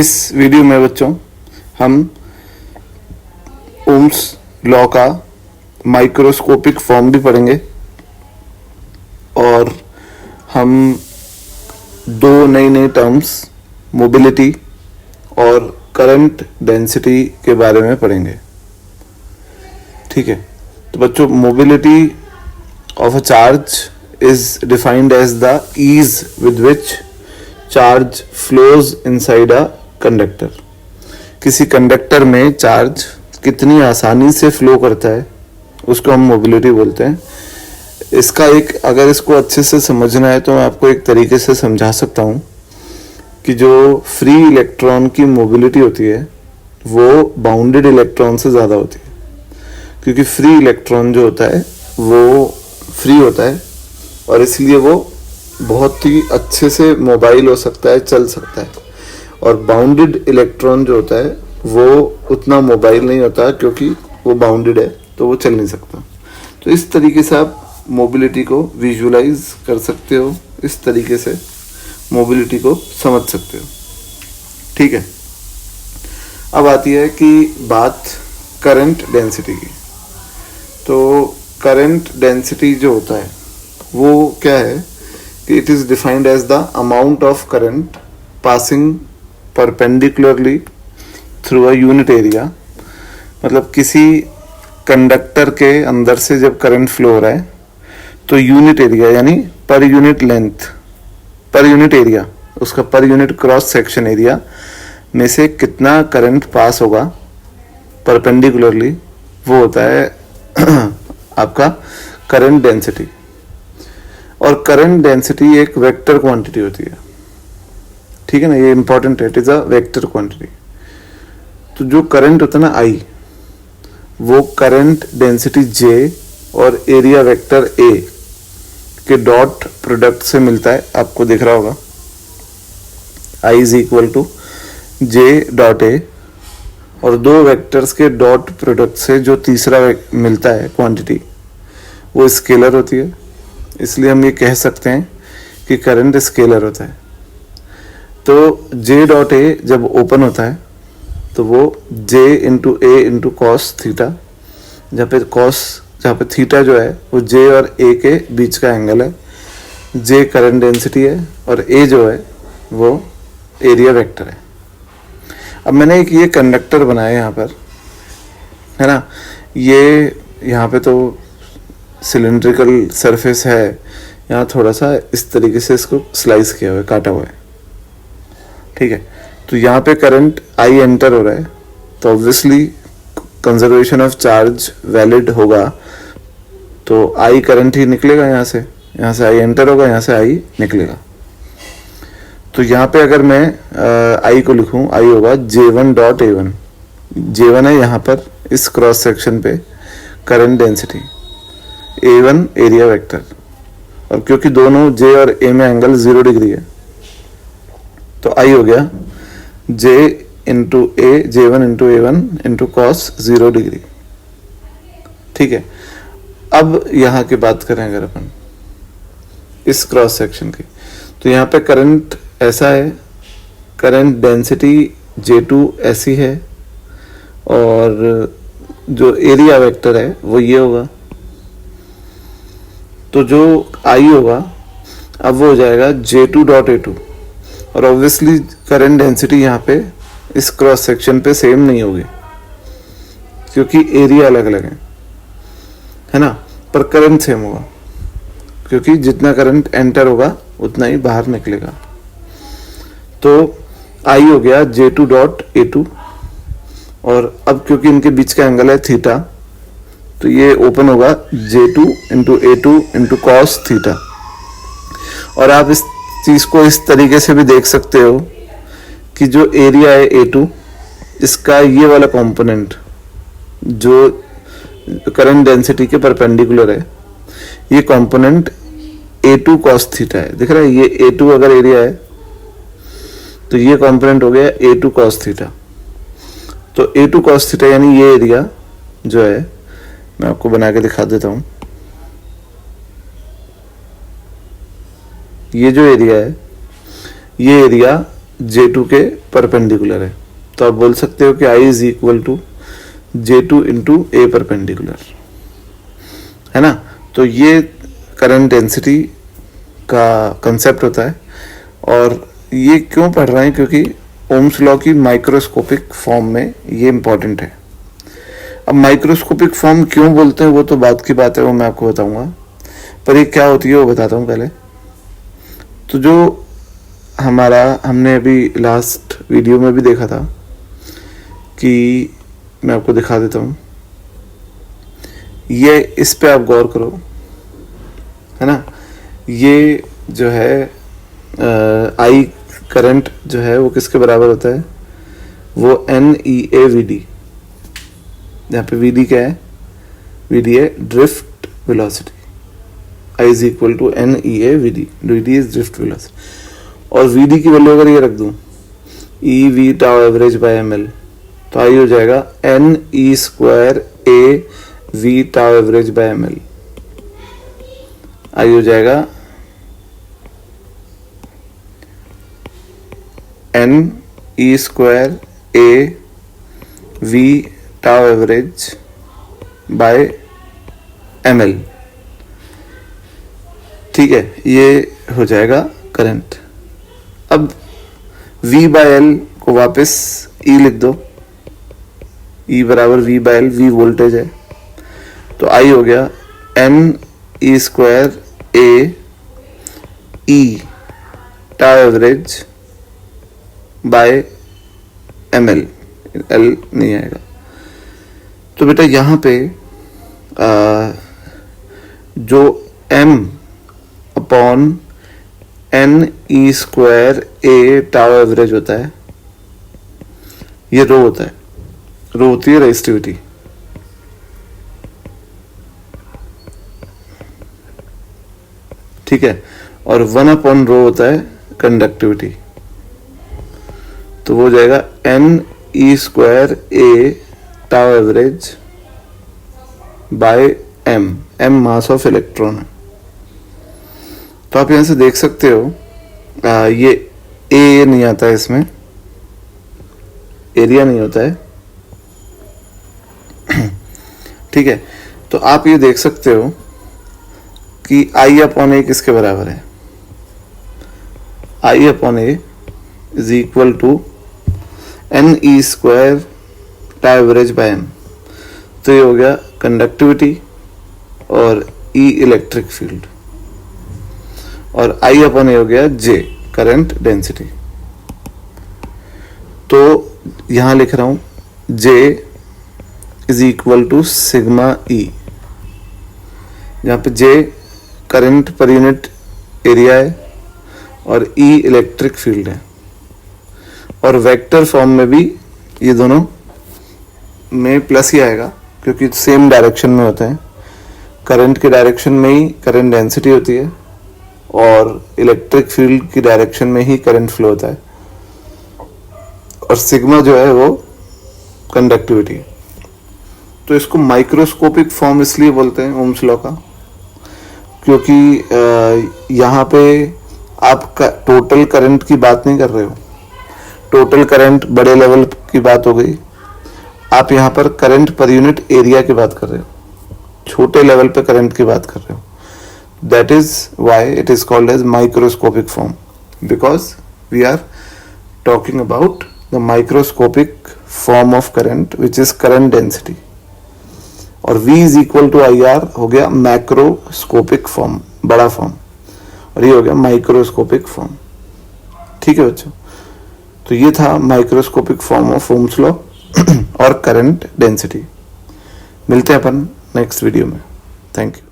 इस वीडियो में बच्चों हम ओम्स लॉ का माइक्रोस्कोपिक फॉर्म भी पढ़ेंगे और हम दो नई टर्म्स मोबिलिटी और करंट डेंसिटी के बारे में पढ़ेंगे। ठीक है, तो बच्चों mobility of a charge is defined as the ease with which charge flows inside a conductor. किसी कंडक्टर में चार्ज कितनी आसानी से फ्लो करता है उसको हम मोबिलिटी बोलते हैं। इसका एक अगर इसको अच्छे से समझना है तो मैं आपको एक तरीके से समझा सकता हूँ कि जो फ्री इलेक्ट्रॉन की मोबिलिटी होती है वो बाउंडेड इलेक्ट्रॉन से ज़्यादा होती है, क्योंकि फ्री इलेक्ट्रॉन जो होता है वो फ्री होता है और इसलिए वो बहुत ही अच्छे से मोबाइल हो सकता है, चल सकता है। और बाउंडेड इलेक्ट्रॉन जो होता है वो उतना मोबाइल नहीं होता क्योंकि वो बाउंडेड है, तो वो चल नहीं सकता। तो इस तरीके से आप मोबिलिटी को विजुअलाइज कर सकते हो, इस तरीके से मोबिलिटी को समझ सकते हो। ठीक है, अब आती है कि बात करंट डेंसिटी की। तो करंट डेंसिटी जो होता है वो क्या है कि it is defined as the amount of current passing perpendicularly through a unit area. मतलब किसी कंडक्टर के अंदर से जब करंट फ्लो हो रहा है तो यूनिट एरिया यानी पर यूनिट लेंथ, पर यूनिट एरिया, उसका per unit cross section area में से कितना करंट पास होगा परपेंडिकुलरली, वो होता है आपका करंट डेंसिटी। और करंट डेंसिटी एक वेक्टर क्वांटिटी होती है। ठीक है ना, ये इंपॉर्टेंट है, it is a vector quantity. तो जो करंट होता है ना आई, वो करंट डेंसिटी जे और एरिया वेक्टर ए के डॉट प्रोडक्ट से मिलता है। आपको दिख रहा होगा I is equal to J dot A, और दो वेक्टर्स के डॉट प्रोडक्ट से जो तीसरा मिलता है क्वांटिटी वो स्केलर होती है। इसलिए हम ये कह सकते हैं कि करंट स्केलर होता है। तो जे डॉट ए जब ओपन होता है तो वो जे इंटू ए इंटू कॉस थीटा, जहाँ पे थीटा जो है वो जे और ए के बीच का एंगल है, जे करंट डेंसिटी है और ए जो है वो एरिया वेक्टर है। अब मैंने एक ये कंडक्टर बनाया यहाँ पर, है ना, ये यहाँ पे तो सिलेंड्रिकल सरफेस है, यहाँ थोड़ा सा इस तरीके से इसको स्लाइस किया हुआ है, काटा हुआ है। ठीक है, तो यहाँ पे करंट आई एंटर हो रहा है तो obviously conservation of charge valid होगा, तो आई करंट ही निकलेगा यहाँ से आई एंटर होगा, यहाँ से आई निकलेगा। तो यहाँ पे अगर मैं आई को लिखूँ, आई होगा J1 डॉट A1। J1 है यहाँ पर इस क्रॉस सेक्शन पे current density, A1 area vector, और क्योंकि दोनों J और A में एंगल 0 डिग्री है तो आई हो गया J into A, J1 into A1 into cos 0 degree. ठीक है, अब यहाँ की बात करें अगर अपन इस क्रॉस सेक्शन की, तो यहाँ पे करंट ऐसा है, करंट डेंसिटी J2 ऐसी है और जो एरिया वेक्टर है वो ये होगा। तो जो आई होगा अब वो हो जाएगा J2 डॉट A2, और ऑब्वियसली करंट डेंसिटी यहाँ पे इस क्रॉस सेक्शन पे सेम नहीं होगी क्योंकि एरिया अलग अलग है ना, पर करंट सेम होगा क्योंकि जितना करंट एंटर होगा उतना ही बाहर निकलेगा। तो आई हो गया J2 डॉट A2, और अब क्योंकि इनके बीच का एंगल है थीटा तो ये ओपन होगा J2 into A2 into cos theta. और आप इस चीज को इस तरीके से भी देख सकते हो कि जो एरिया है A2, इसका ये वाला कंपोनेंट जो करंट डेंसिटी के परपेंडिकुलर है, ये कंपोनेंट A2 cos थीटा है। दिख रहा है, ये A2 अगर एरिया है तो ये कंपोनेंट हो गया A2 cos थीटा। तो A2 cos थीटा यानी ये एरिया जो है, मैं आपको बना के दिखा देता हूं। ये जो एरिया है, ये एरिया J2 के परपेंडिकुलर है, तो आप बोल सकते हो कि I is equal to J2 into a perpendicular, है ना। तो ये करंट डेंसिटी का कंसेप्ट होता है। और ये क्यों पढ़ रहे हैं, क्योंकि ओम्स लॉ की माइक्रोस्कोपिक फॉर्म में ये इम्पॉर्टेंट है। अब माइक्रोस्कोपिक फॉर्म क्यों बोलते हैं वो तो बात की बात है, वो मैं आपको बताऊंगा, पर ये क्या होती है वो बताता हूँ पहले। तो जो हमने अभी लास्ट वीडियो में भी देखा था, कि मैं आपको दिखा देता हूँ, ये इस पे आप गौर करो, है ना। ये जो है आई करंट जो है वो किसके बराबर होता है, वो NEAVD। यहाँ पे VD क्या है, VD है drift velocity. I is equal to NEAVD, VD is drift velocity. और VD की वैल्यू अगर ये रख दूं EV tau average by ML, तो आई हो जाएगा NE square AV tau average by ML। I हो जाएगा NE square AV tau average by ML। ठीक है, ये हो जाएगा करंट। अब V बाय L को वापस E लिख दो, E बराबर V by L, V voltage है, तो I हो गया NE square AE tau average by ML। L नहीं आएगा। तो बेटा यहाँ पे जो M upon NE square A tau average होता है, ये रो होता है, रो होती है रेजिस्टिविटी। ठीक है, और 1 अपॉन रो होता है कंडक्टिविटी। तो वो हो जाएगा NE square A tau average by M mass of electron है। तो आप यहां से देख सकते हो, ये A नहीं आता है, इसमें एरिया नहीं होता है। ठीक है, तो आप ये देख सकते हो कि I अपॉन A किसके बराबर है, I upon A is equal to NE square tau average by M। तो ये हो गया कंडक्टिविटी और E इलेक्ट्रिक फील्ड, और I अपॉन A हो गया J करंट डेंसिटी। तो यहां लिख रहा हूं J is equal to sigma E, जहां पे J current per unit area है और E इलेक्ट्रिक फील्ड है। और वेक्टर फॉर्म में भी ये दोनों में प्लस ही आएगा, क्योंकि सेम डायरेक्शन में होते हैं। करंट के डायरेक्शन में ही करंट डेंसिटी होती है, और इलेक्ट्रिक फील्ड की डायरेक्शन में ही करंट फ्लो होता है। और सिग्मा जो है वो कंडक्टिविटी। तो इसको माइक्रोस्कोपिक फॉर्म इसलिए बोलते हैं ओम्स लॉ का, क्योंकि यहाँ पे आप टोटल करंट की बात नहीं कर रहे हो। टोटल करंट बड़े लेवल की बात हो गई, आप यहाँ पर करंट पर यूनिट एरिया की बात कर रहे हो, छोटे लेवल पे करंट की बात कर रहे हो। That is why it is called as microscopic form, because we are talking about the microscopic form of current which is current density. और V is equal to IR हो गया मैक्रोस्कोपिक फॉर्म, बड़ा form, और ये हो गया microscopic form. ठीक है बच्चों, तो ये था microscopic form of Ohm's law और करंट डेंसिटी। मिलते हैं अपन नेक्स्ट वीडियो में। Thank you.